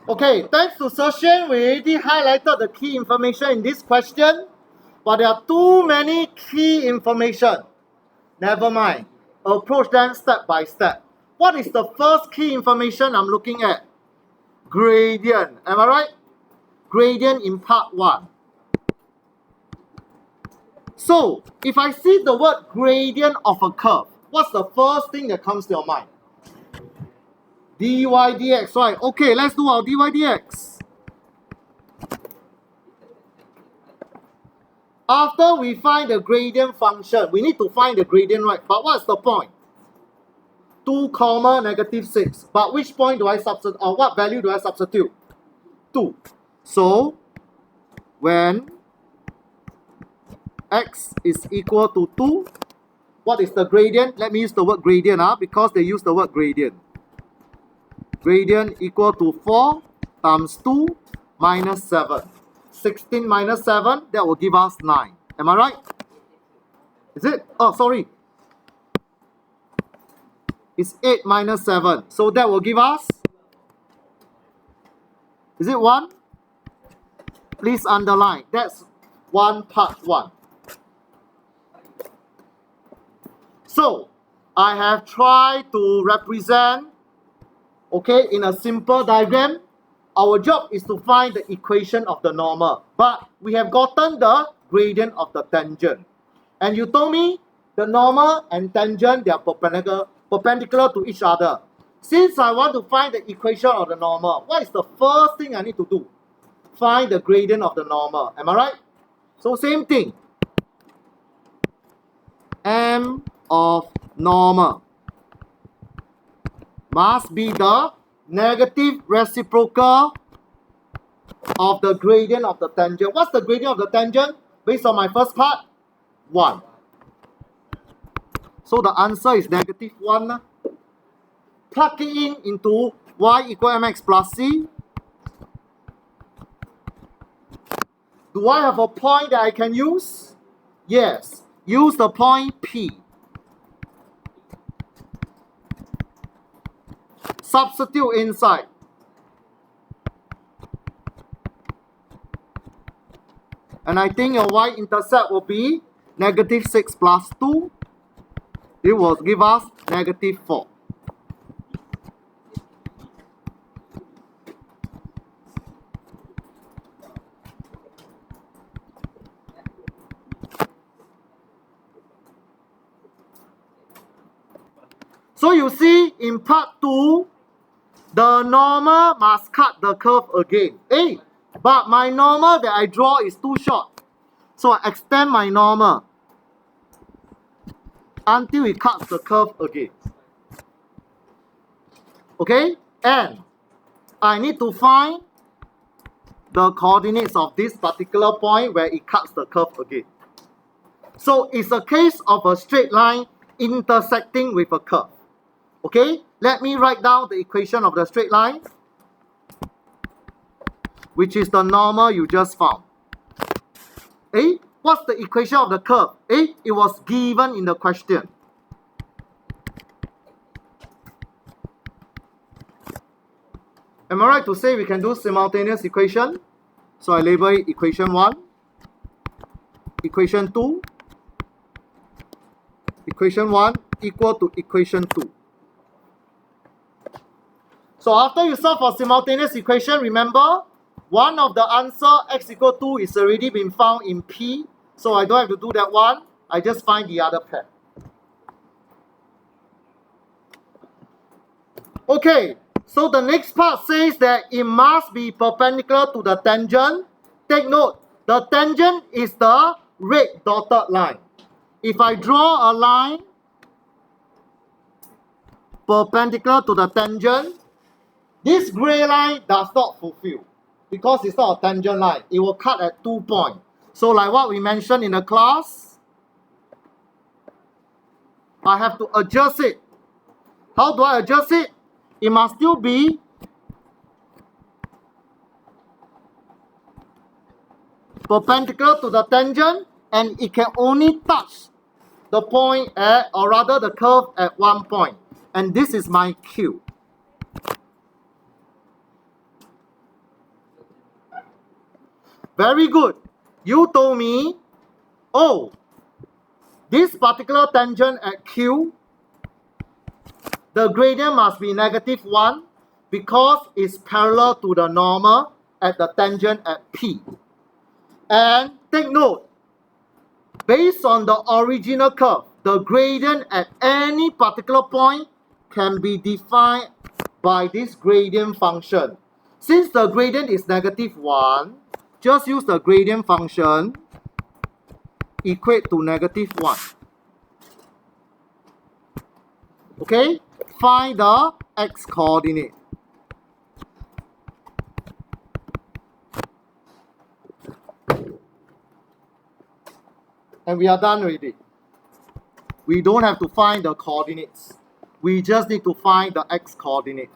Okay, thanks to Session, we already highlighted the key information in this question, but there are too many key information. Never mind. Approach them step by step. What is the first key information I'm looking at? Gradient. Am I right? Gradient in part 1. So, if I see the word gradient of a curve, what's the first thing that comes to your mind? dy dx, right? Okay, let's do our dy dx. After we find the gradient function, we need to find the gradient, right? But what's the point? 2, negative 6. But which point do I substitute, or what value do I substitute? 2. So, when x is equal to 2, what is the gradient? Let me use the word gradient because they use the word gradient. Gradient equal to 4 times 2 minus 7. 16 minus 7, that will give us 9. Am I right? Is it? Oh, sorry. It's 8 minus 7. So that will give us, is it 1? Please underline. That's 1 part 1. So, I have tried to represent, okay, in a simple diagram. Our job is to find the equation of the normal. But we have gotten the gradient of the tangent. And you told me the normal and tangent, they are perpendicular to each other. Since I want to find the equation of the normal, what is the first thing I need to do? Find the gradient of the normal. Am I right? So same thing. M of normal must be the negative reciprocal of the gradient of the tangent. What's the gradient of the tangent? Based on my first part, 1. So the answer is negative 1. Plug it in into y equal mx plus c. Do I have a point that I can use? Yes. Use the point P. Substitute inside. And I think your y-intercept will be negative 6 plus 2. It will give us negative 4. So you see, in part 2, the normal must cut the curve again. Hey, but my normal that I draw is too short. So I extend my normal until it cuts the curve again. Okay? And I need to find the coordinates of this particular point where it cuts the curve again. So it's a case of a straight line intersecting with a curve. Okay? Let me write down the equation of the straight line, which is the normal you just found. Eh? What's the equation of the curve? Eh? It was given in the question. Am I right to say we can do simultaneous equation? So I label it equation 1, equation 2, equation 1 equal to equation 2. So after you solve for simultaneous equation, remember, one of the answer, x equal 2, is already been found in P. So I don't have to do that one. I just find the other pair. Okay, so the next part says that it must be perpendicular to the tangent. Take note, the tangent is the red dotted line. If I draw a line perpendicular to the tangent, this gray line does not fulfill because it's not a tangent line. It will cut at 2 points. So like what we mentioned in the class, I have to adjust it. How do I adjust it? It must still be perpendicular to the tangent, and it can only touch the point at, or rather the curve at 1 point. And this is my Q. Very good. You told me, oh, this particular tangent at Q, the gradient must be -1 because it's parallel to the normal at the tangent at P. And take note, based on the original curve, the gradient at any particular point can be defined by this gradient function. Since the gradient is -1, just use the gradient function equate to -1. Okay? Find the x coordinate. And we are done already. We don't have to find the coordinates. We just need to find the x coordinate.